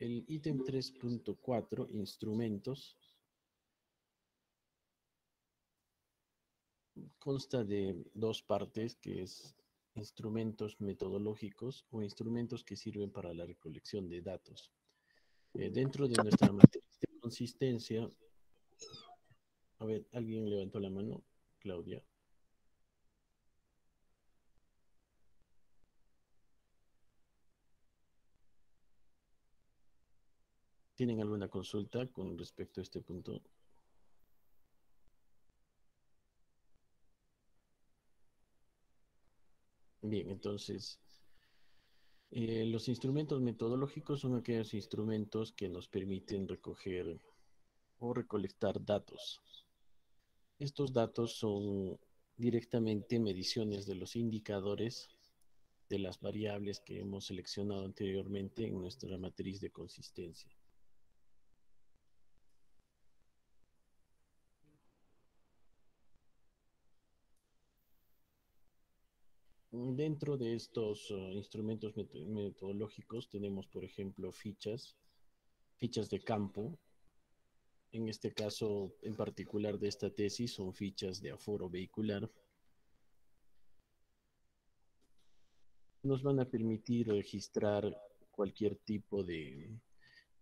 El ítem 3.4, instrumentos, consta de dos partes, que es instrumentos metodológicos o instrumentos que sirven para la recolección de datos. Dentro de nuestra matriz de consistencia, a ver, alguien levantó la mano, Claudia. ¿Tienen alguna consulta con respecto a este punto? Bien, entonces, los instrumentos metodológicos son aquellos instrumentos que nos permiten recoger o recolectar datos. Estos datos son directamente mediciones de los indicadores de las variables que hemos seleccionado anteriormente en nuestra matriz de consistencia. Dentro de estos instrumentos metodológicos tenemos, por ejemplo, fichas de campo. En este caso, en particular de esta tesis, son fichas de aforo vehicular. Nos van a permitir registrar cualquier tipo de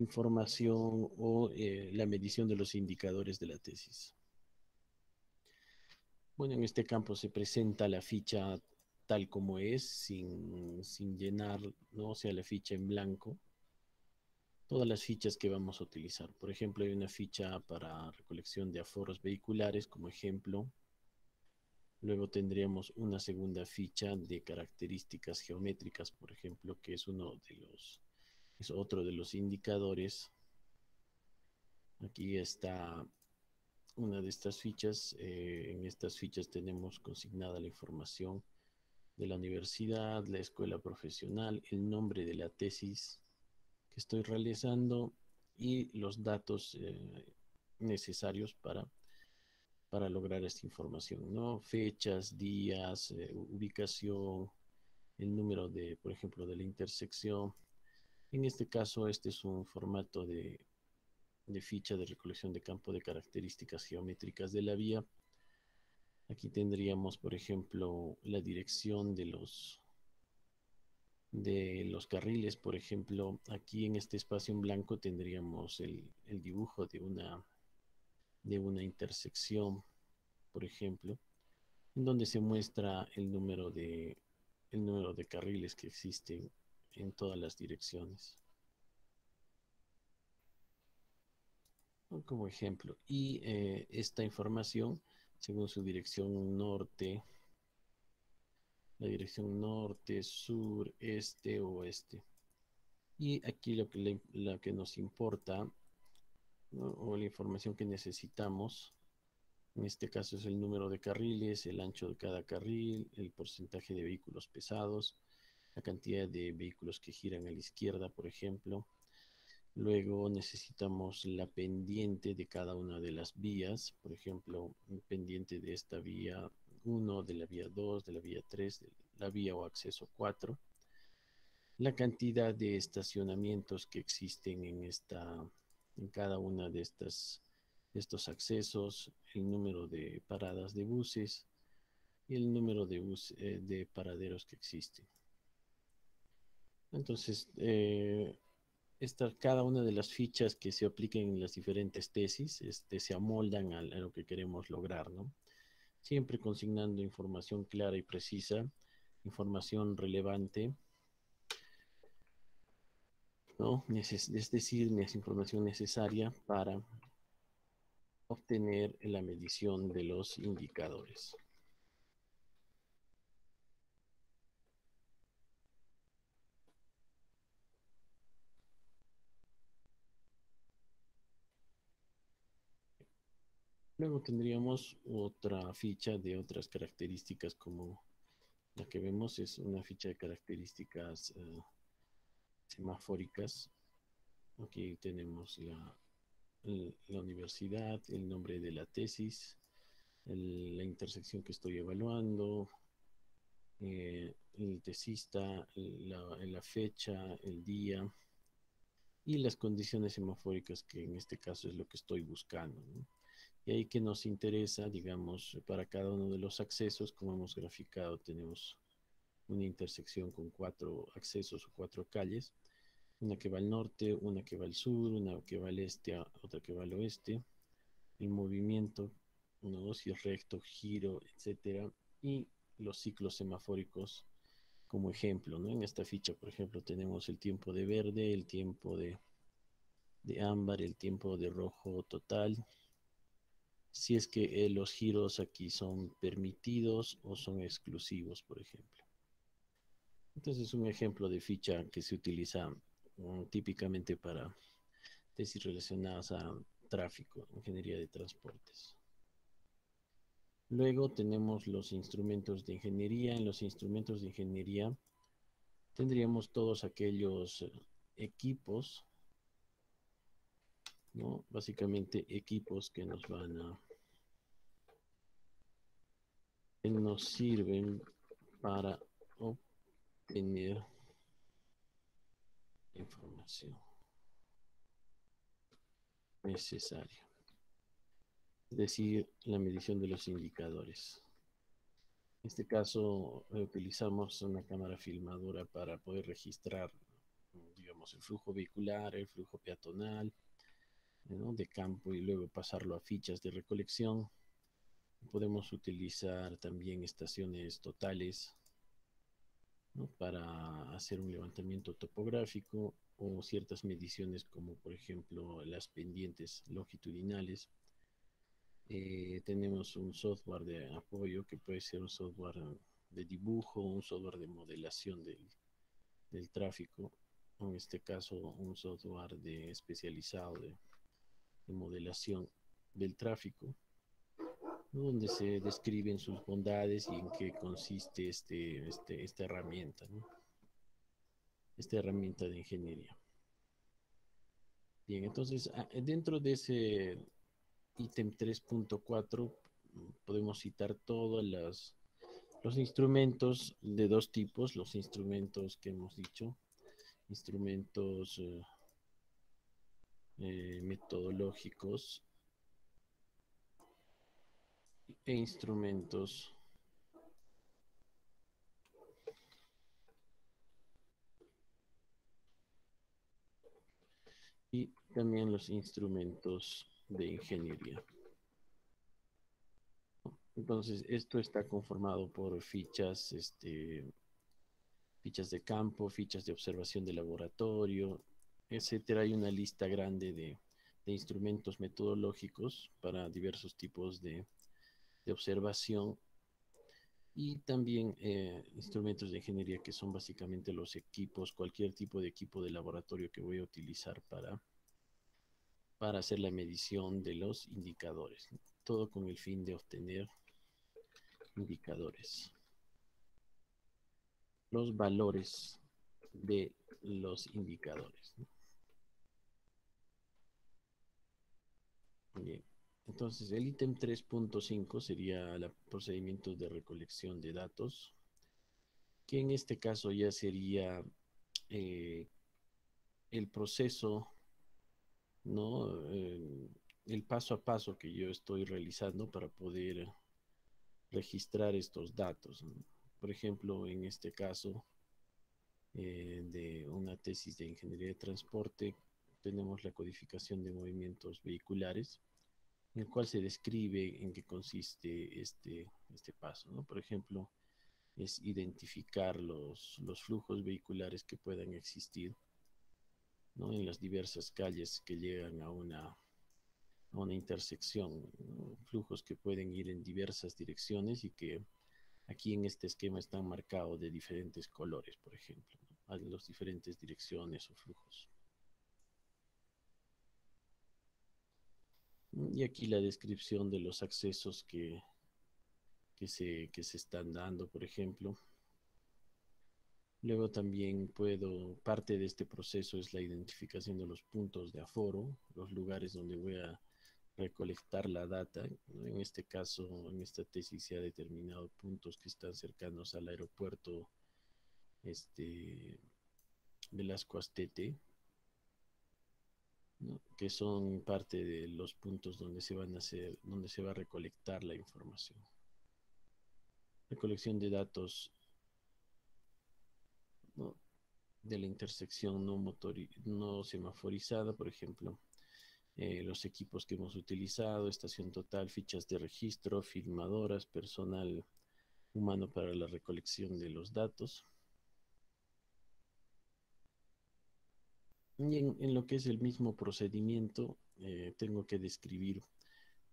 información o la medición de los indicadores de la tesis. Bueno, en este campo se presenta la ficha tal como es, sin llenar, ¿no? O sea, la ficha en blanco. Todas las fichas que vamos a utilizar. Por ejemplo, hay una ficha para recolección de aforos vehiculares como ejemplo. Luego tendríamos una segunda ficha de características geométricas, por ejemplo, que es otro de los indicadores. Aquí está una de estas fichas. En estas fichas tenemos consignada la información de la universidad, la escuela profesional, el nombre de la tesis que estoy realizando y los datos necesarios para lograr esta información, ¿no? Fechas, días, ubicación, el número de, por ejemplo, de la intersección. En este caso, este es un formato de ficha de recolección de campo de características geométricas de la vía. Aquí tendríamos, por ejemplo, la dirección de los carriles. Por ejemplo, aquí en este espacio en blanco tendríamos el dibujo de una intersección, por ejemplo, en donde se muestra el número de carriles que existen en todas las direcciones, ¿no? Como ejemplo. Y esta información, según su dirección norte, la dirección norte, sur, este, oeste. Y aquí lo que nos importa, ¿no? O la información que necesitamos, en este caso es el número de carriles, el ancho de cada carril, el porcentaje de vehículos pesados, la cantidad de vehículos que giran a la izquierda, por ejemplo. Luego necesitamos la pendiente de cada una de las vías, por ejemplo, pendiente de esta vía 1, de la vía 2, de la vía 3, de la vía o acceso 4, la cantidad de estacionamientos que existen en cada una de estos accesos, el número de paradas de buses y el número de paraderos que existen. Entonces, cada una de las fichas que se apliquen en las diferentes tesis se amoldan a lo que queremos lograr, ¿no? Siempre consignando información clara y precisa, información relevante, ¿no? Es decir, es información necesaria para obtener la medición de los indicadores. Luego tendríamos otra ficha de otras características, como la que vemos es una ficha de características semafóricas. Aquí tenemos la universidad, el nombre de la tesis, la intersección que estoy evaluando, el tesista, la fecha, el día y las condiciones semafóricas, que en este caso es lo que estoy buscando, ¿no? Y ahí que nos interesa, digamos, para cada uno de los accesos, como hemos graficado, tenemos una intersección con 4 accesos o 4 calles, una que va al norte, una que va al sur, una que va al este, otra que va al oeste, el movimiento, ¿no? Si es recto, giro, etcétera, y los ciclos semafóricos como ejemplo, ¿no? En esta ficha, por ejemplo, tenemos el tiempo de verde, el tiempo de ámbar, el tiempo de rojo total, si es que los giros aquí son permitidos o son exclusivos, por ejemplo. Entonces es un ejemplo de ficha que se utiliza típicamente para tesis relacionadas a tráfico, ingeniería de transportes. Luego tenemos los instrumentos de ingeniería. En los instrumentos de ingeniería tendríamos todos aquellos equipos, ¿no? Básicamente equipos que nos sirven para obtener información necesaria. Es decir, la medición de los indicadores. En este caso, utilizamos una cámara filmadora para poder registrar, digamos, el flujo vehicular, el flujo peatonal, ¿no? De campo, y luego pasarlo a fichas de recolección. Podemos utilizar también estaciones totales, ¿no? Para hacer un levantamiento topográfico o ciertas mediciones, como por ejemplo las pendientes longitudinales. Tenemos un software de apoyo que puede ser un software de dibujo, un software de modelación del tráfico, en este caso un software especializado de modelación del tráfico, ¿no? Donde se describen sus bondades y en qué consiste esta herramienta, ¿no? Esta herramienta de ingeniería. Bien, entonces dentro de ese ítem 3.4 podemos citar todos los instrumentos de dos tipos, los instrumentos que hemos dicho, instrumentos metodológicos e instrumentos y también los instrumentos de ingeniería. Entonces, esto está conformado por fichas, fichas de campo, fichas de observación de laboratorio, etcétera. Hay una lista grande de instrumentos metodológicos para diversos tipos de observación, y también instrumentos de ingeniería, que son básicamente los equipos, cualquier tipo de equipo de laboratorio que voy a utilizar para hacer la medición de los indicadores, ¿no? Todo con el fin de obtener indicadores, los valores de los indicadores, ¿no? Bien, entonces el ítem 3.5 sería el procedimiento de recolección de datos, que en este caso ya sería eh, el proceso, ¿no? El paso a paso que yo estoy realizando para poder registrar estos datos, ¿no? Por ejemplo, en este caso de una tesis de ingeniería de transporte, tenemos la codificación de movimientos vehiculares, en el cual se describe en qué consiste este paso, ¿no? Por ejemplo, es identificar los flujos vehiculares que puedan existir, ¿no? En las diversas calles que llegan a una intersección, ¿no? Flujos que pueden ir en diversas direcciones y que aquí en este esquema están marcados de diferentes colores, por ejemplo, ¿no? A las diferentes direcciones o flujos. Y aquí la descripción de los accesos que se están dando, por ejemplo. Luego también parte de este proceso es la identificación de los puntos de aforo, los lugares donde voy a recolectar la data, ¿no? En este caso, en esta tesis se ha determinado puntos que están cercanos al aeropuerto Velasco Astete, ¿no? Que son parte de los puntos donde se van a hacer, donde se va a recolectar la información. Recolección de datos, ¿no? De la intersección no semaforizada, por ejemplo, los equipos que hemos utilizado, estación total, fichas de registro, filmadoras, personal humano para la recolección de los datos. Y en lo que es el mismo procedimiento, tengo que describir,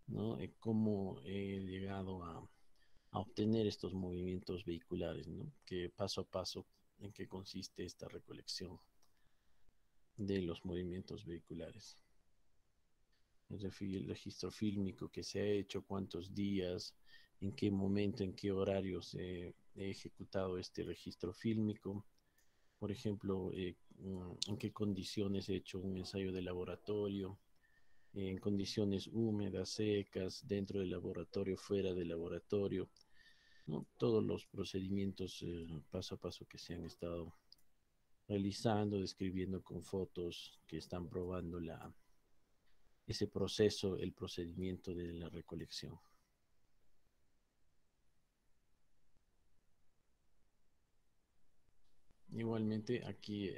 ¿no? Cómo he llegado a obtener estos movimientos vehiculares, ¿no? Que paso a paso en qué consiste esta recolección de los movimientos vehiculares. El registro fílmico que se ha hecho, cuántos días, en qué momento, en qué horarios he ejecutado este registro fílmico. Por ejemplo, en qué condiciones he hecho un ensayo de laboratorio, en condiciones húmedas, secas, dentro del laboratorio, fuera del laboratorio, ¿no? Todos los procedimientos paso a paso que se han estado realizando, describiendo con fotos que están probando ese proceso, el procedimiento de la recolección. Igualmente, aquí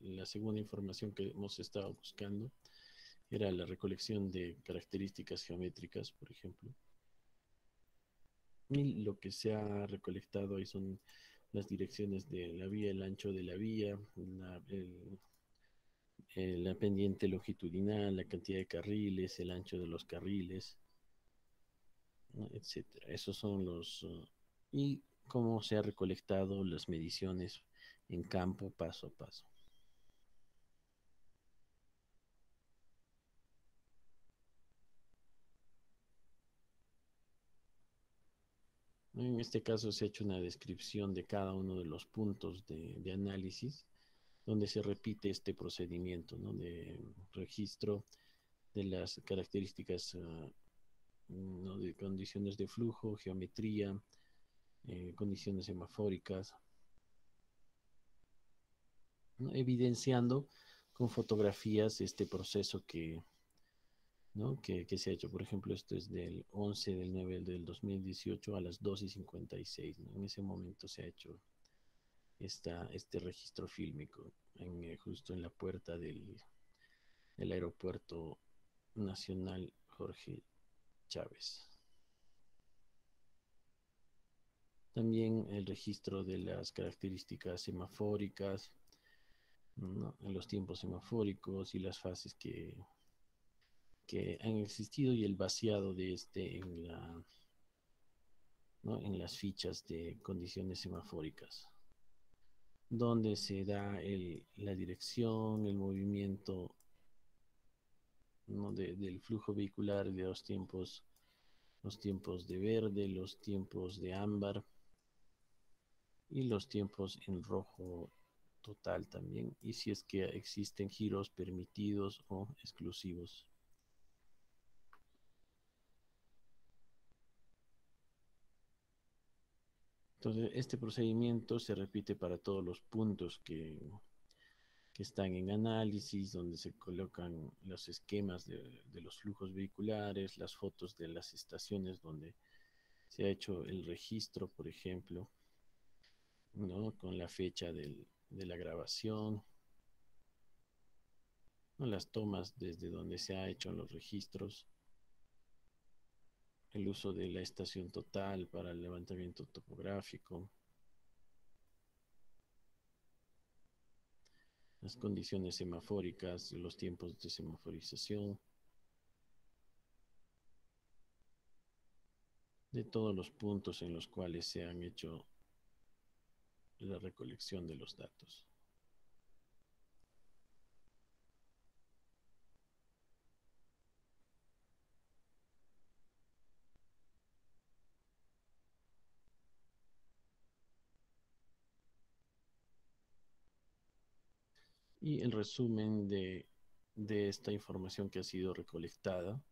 la segunda información que hemos estado buscando era la recolección de características geométricas, por ejemplo. Y lo que se ha recolectado ahí son las direcciones de la vía, el ancho de la vía, la pendiente longitudinal, la cantidad de carriles, el ancho de los carriles, ¿no? Etcétera. Esos son y cómo se ha recolectado las mediciones en campo paso a paso. En este caso se ha hecho una descripción de cada uno de los puntos de análisis donde se repite este procedimiento, ¿no? De registro de las características, ¿no? De condiciones de flujo, geometría, condiciones semafóricas, ¿no? Evidenciando con fotografías este proceso ¿no? que se ha hecho. Por ejemplo, esto es del 11 del 9 del 2018 a las 2:56, ¿no? En ese momento se ha hecho este registro fílmico justo en la puerta del aeropuerto nacional Jorge Chávez. También el registro de las características semafóricas, ¿no? En los tiempos semafóricos y las fases que han existido y el vaciado de este ¿no? En las fichas de condiciones semafóricas, donde se da la dirección, el movimiento, ¿no? Del flujo vehicular de los tiempos de verde, los tiempos de ámbar y los tiempos en rojo total también, y si es que existen giros permitidos o exclusivos. Entonces, este procedimiento se repite para todos los puntos que están en análisis, donde se colocan los esquemas de los flujos vehiculares, las fotos de las estaciones donde se ha hecho el registro, por ejemplo, ¿no? Con la fecha de la grabación, ¿no? Las tomas desde donde se ha hecho los registros, el uso de la estación total para el levantamiento topográfico, las condiciones semafóricas, los tiempos de semaforización, de todos los puntos en los cuales se han hecho la recolección de los datos. Y el resumen de esta información que ha sido recolectada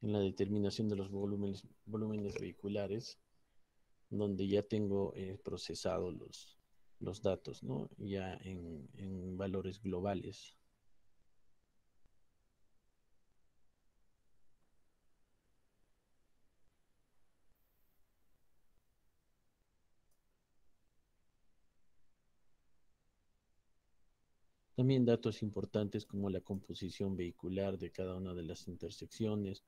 en la determinación de los volúmenes vehiculares, donde ya tengo procesados los datos, ¿no? Ya en valores globales. También datos importantes como la composición vehicular de cada una de las intersecciones,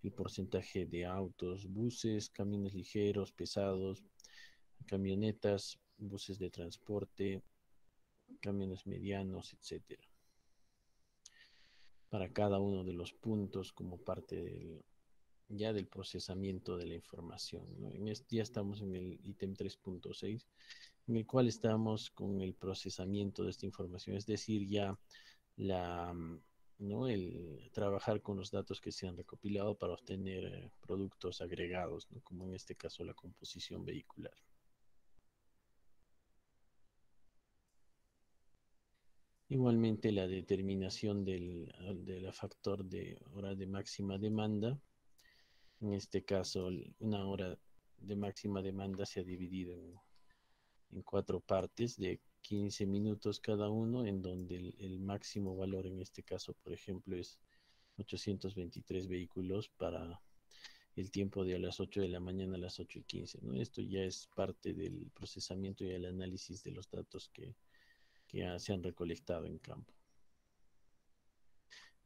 el porcentaje de autos, buses, camiones ligeros, pesados, camionetas, buses de transporte, camiones medianos, etcétera, para cada uno de los puntos como parte ya del procesamiento de la información, ¿no? Ya estamos en el ítem 3.6, en el cual estamos con el procesamiento de esta información, es decir, ya la, ¿no? el trabajar con los datos que se han recopilado para obtener productos agregados, ¿no? Como en este caso la composición vehicular. Igualmente la determinación del factor de hora de máxima demanda. En este caso, una hora de máxima demanda se ha dividido en cuatro partes de 15 minutos cada uno, en donde el máximo valor en este caso, por ejemplo, es 823 vehículos para el tiempo de a las 8 de la mañana a las 8:15, ¿no? Esto ya es parte del procesamiento y el análisis de los datos que se han recolectado en campo.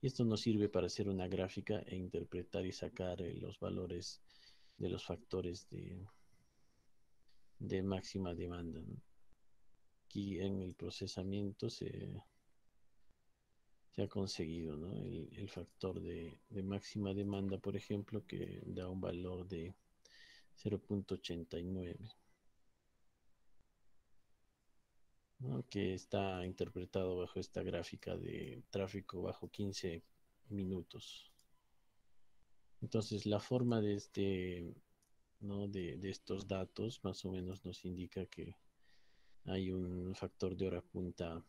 Y esto nos sirve para hacer una gráfica e interpretar y sacar los valores de los factores de máxima demanda, ¿no? Aquí en el procesamiento se ha conseguido, ¿no? El factor de máxima demanda, por ejemplo, que da un valor de 0.89, ¿no? Que está interpretado bajo esta gráfica de tráfico bajo 15 minutos. Entonces, la forma de ¿no? de estos datos más o menos nos indica que hay un factor de hora punta,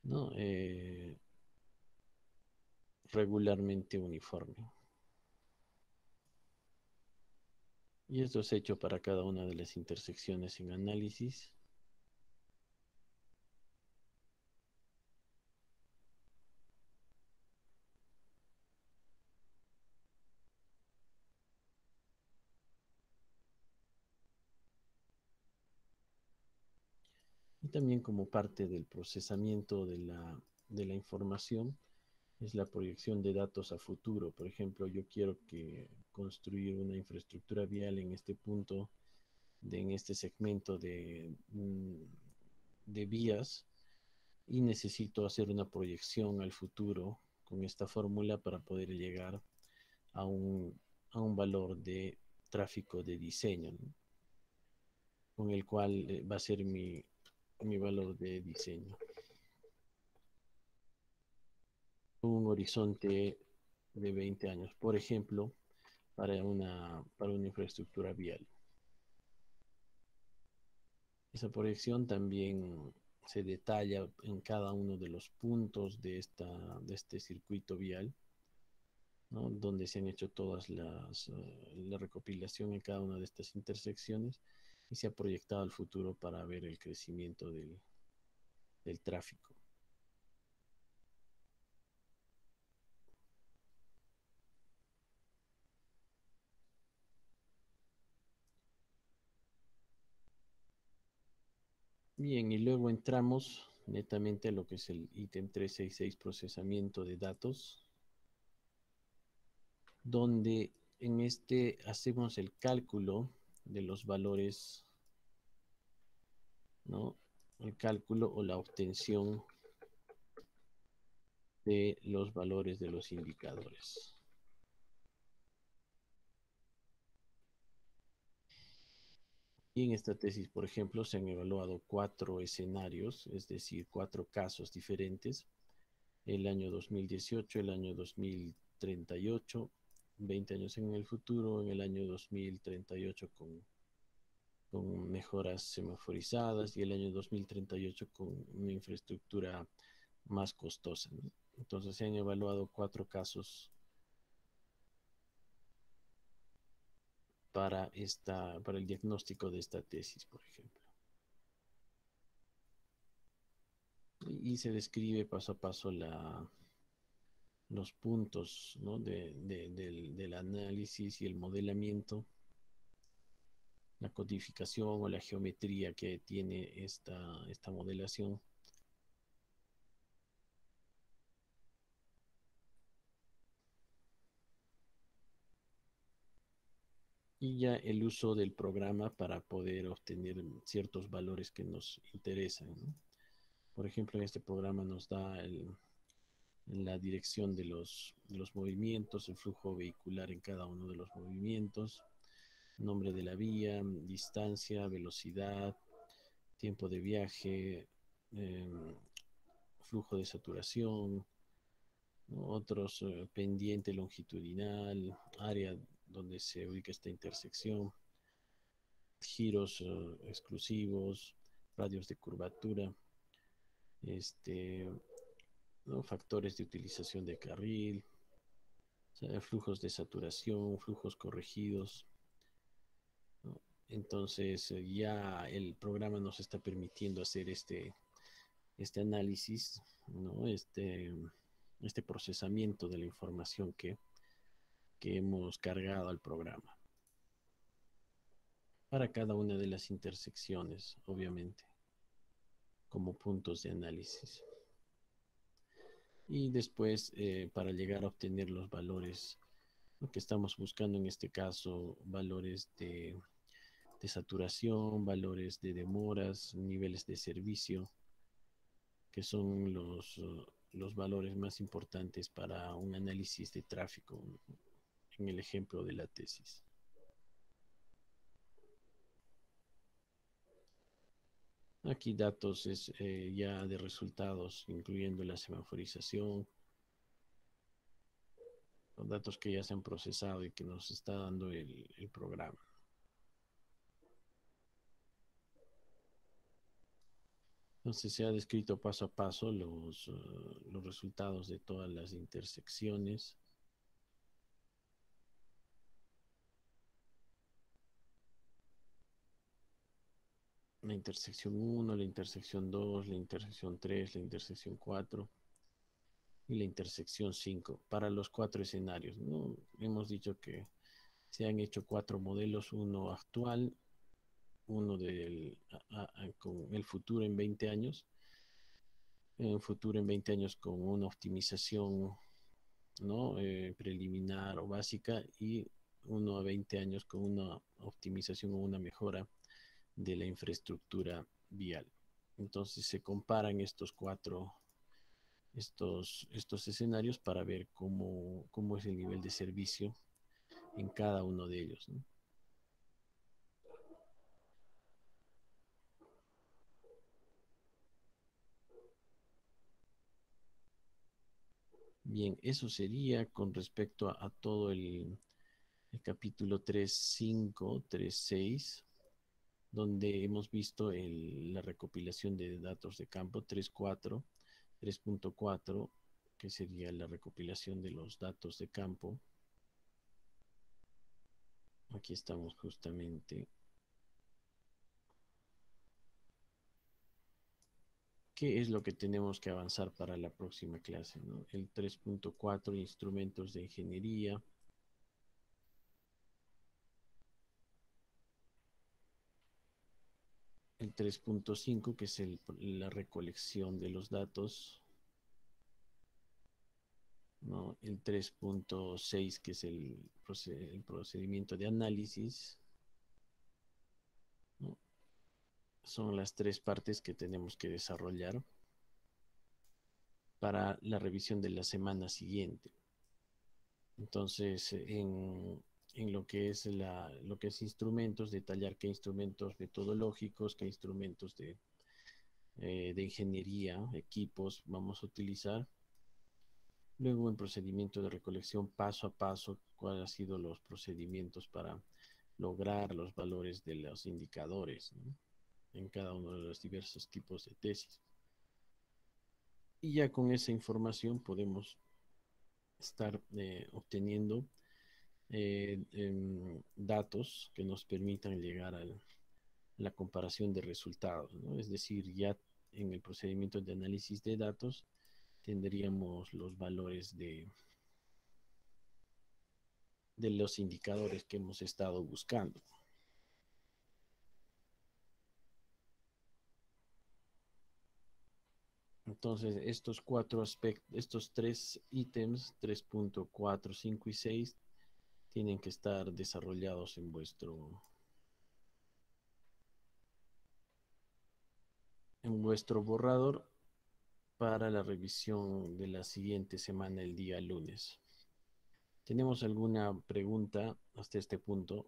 ¿no? Regularmente uniforme. Y esto es hecho para cada una de las intersecciones en análisis. Y también como parte del procesamiento de la información es la proyección de datos a futuro. Por ejemplo, yo quiero construir una infraestructura vial en este punto, en este segmento de vías, y necesito hacer una proyección al futuro con esta fórmula para poder llegar a un valor de tráfico de diseño, ¿no? Con el cual va a ser mi valor de diseño. Un horizonte de 20 años, por ejemplo, para una infraestructura vial. Esa proyección también se detalla en cada uno de los puntos de este circuito vial, ¿no? Donde se han hecho todas la recopilación en cada una de estas intersecciones y se ha proyectado al futuro para ver el crecimiento del tráfico. Bien, y luego entramos netamente a lo que es el ítem 366, procesamiento de datos, donde en este hacemos el cálculo de los valores, ¿no? El cálculo o la obtención de los valores de los indicadores. Y en esta tesis, por ejemplo, se han evaluado cuatro escenarios, es decir, cuatro casos diferentes: el año 2018, el año 2038, 20 años en el futuro, en el año 2038 con mejoras semaforizadas, y el año 2038 con una infraestructura más costosa, ¿no? Entonces se han evaluado cuatro casos para el diagnóstico de esta tesis, por ejemplo. Y se describe paso a paso los puntos, ¿no? del análisis y el modelamiento, la codificación o la geometría que tiene esta modelación y ya el uso del programa para poder obtener ciertos valores que nos interesan, ¿no? Por ejemplo, en este programa nos da la dirección de los movimientos, el flujo vehicular en cada uno de los movimientos, nombre de la vía, distancia, velocidad, tiempo de viaje, eh, flujo de saturación, ¿no? Otros pendiente longitudinal, área donde se ubica esta intersección, giros exclusivos, radios de curvatura, este, ¿no? Factores de utilización de carril, o sea, flujos de saturación, flujos corregidos, ¿no? Entonces ya el programa nos está permitiendo hacer este análisis, ¿no? Este procesamiento de la información que hemos cargado al programa para cada una de las intersecciones, obviamente, como puntos de análisis. Y después, para llegar a obtener los valores, lo que estamos buscando en este caso, valores de saturación, valores de demoras, niveles de servicio, que son los valores más importantes para un análisis de tráfico, en el ejemplo de la tesis. Aquí datos es ya de resultados, incluyendo la semaforización, los datos que ya se han procesado y que nos está dando el programa. Entonces se ha descrito paso a paso los resultados de todas las intersecciones. La intersección 1, la intersección 2, la intersección 3, la intersección 4 y la intersección 5 para los cuatro escenarios, ¿no? Hemos dicho que se han hecho cuatro modelos, uno actual, uno con el futuro en 20 años, un futuro en 20 años con una optimización, ¿no? Preliminar o básica, y uno a 20 años con una optimización o una mejora de la infraestructura vial. Entonces se comparan estos escenarios para ver cómo es el nivel de servicio en cada uno de ellos, ¿no? Bien, eso sería con respecto a todo el capítulo 3.5, 3.6, donde hemos visto la recopilación de datos de campo. 3.4, 3.4, que sería la recopilación de los datos de campo. Aquí estamos justamente. ¿Qué es lo que tenemos que avanzar para la próxima clase, ¿no? El 3.4, instrumentos de ingeniería. El 3.5, que es la recolección de los datos, ¿no? El 3.6, que es el procedimiento de análisis, ¿no? Son las tres partes que tenemos que desarrollar para la revisión de la semana siguiente. Entonces, en lo que es instrumentos, detallar qué instrumentos metodológicos, qué instrumentos de ingeniería, equipos vamos a utilizar. Luego, en procedimiento de recolección, paso a paso, cuáles han sido los procedimientos para lograr los valores de los indicadores, ¿no? En cada uno de los diversos tipos de tesis. Y ya con esa información podemos estar obteniendo datos que nos permitan llegar a la comparación de resultados, ¿no? Es decir, ya en el procedimiento de análisis de datos tendríamos los valores de los indicadores que hemos estado buscando. Entonces, estos cuatro aspectos, estos tres ítems, 3.4, 5 y 6, tienen que estar desarrollados en vuestro borrador para la revisión de la siguiente semana, el día lunes. ¿Tenemos alguna pregunta hasta este punto?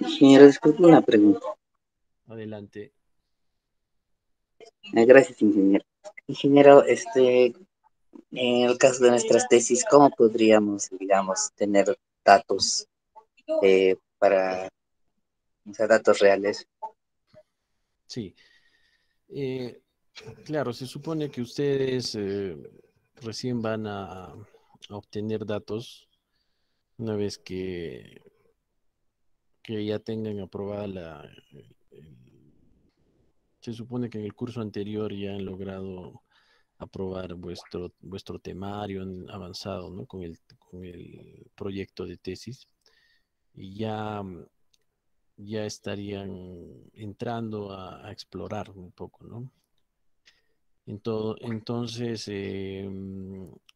Ingeniero, disculpe una pregunta. Adelante. Gracias, ingeniero. Ingeniero, en el caso de nuestras tesis, ¿cómo podríamos, digamos, tener datos para, o sea, datos reales? Sí. Eh, claro, se supone que ustedes recién van a obtener datos una vez que ya tengan aprobada se supone que en el curso anterior ya han logrado aprobar vuestro temario avanzado, ¿no? Con el proyecto de tesis y ya estarían entrando a explorar un poco, ¿no? Entonces,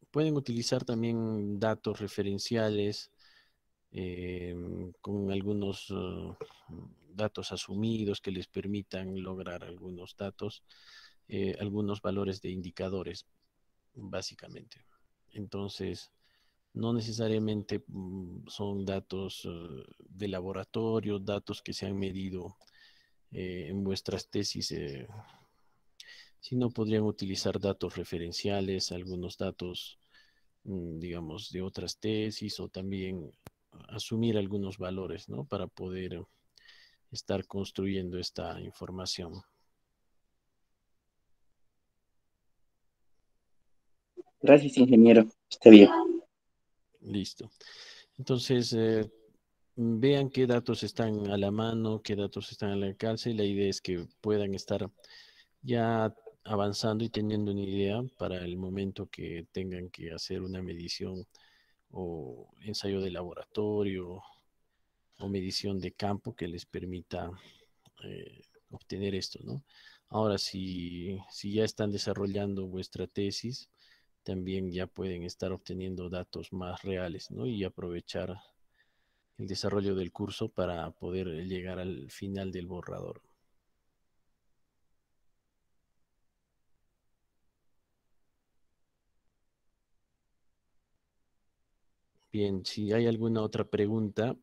pueden utilizar también datos referenciales con algunos datos asumidos que les permitan lograr algunos datos, algunos valores de indicadores, básicamente. Entonces, no necesariamente son datos de laboratorio, datos que se han medido en vuestras tesis, sino podrían utilizar datos referenciales, algunos datos, digamos, de otras tesis o también asumir algunos valores, ¿no? Para poder estar construyendo esta información. Gracias, ingeniero. Está bien. Listo. Entonces, vean qué datos están a la mano, qué datos están al alcance. La idea es que puedan estar ya avanzando y teniendo una idea para el momento que tengan que hacer una medición o ensayo de laboratorio o medición de campo que les permita obtener esto, ¿no? Ahora, si ya están desarrollando vuestra tesis, también ya pueden estar obteniendo datos más reales, ¿no? Y aprovechar el desarrollo del curso para poder llegar al final del borrador. Bien, si hay alguna otra pregunta,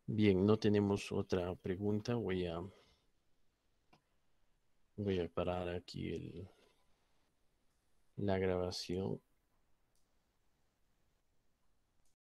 bien, no tenemos otra pregunta, voy a parar aquí la grabación.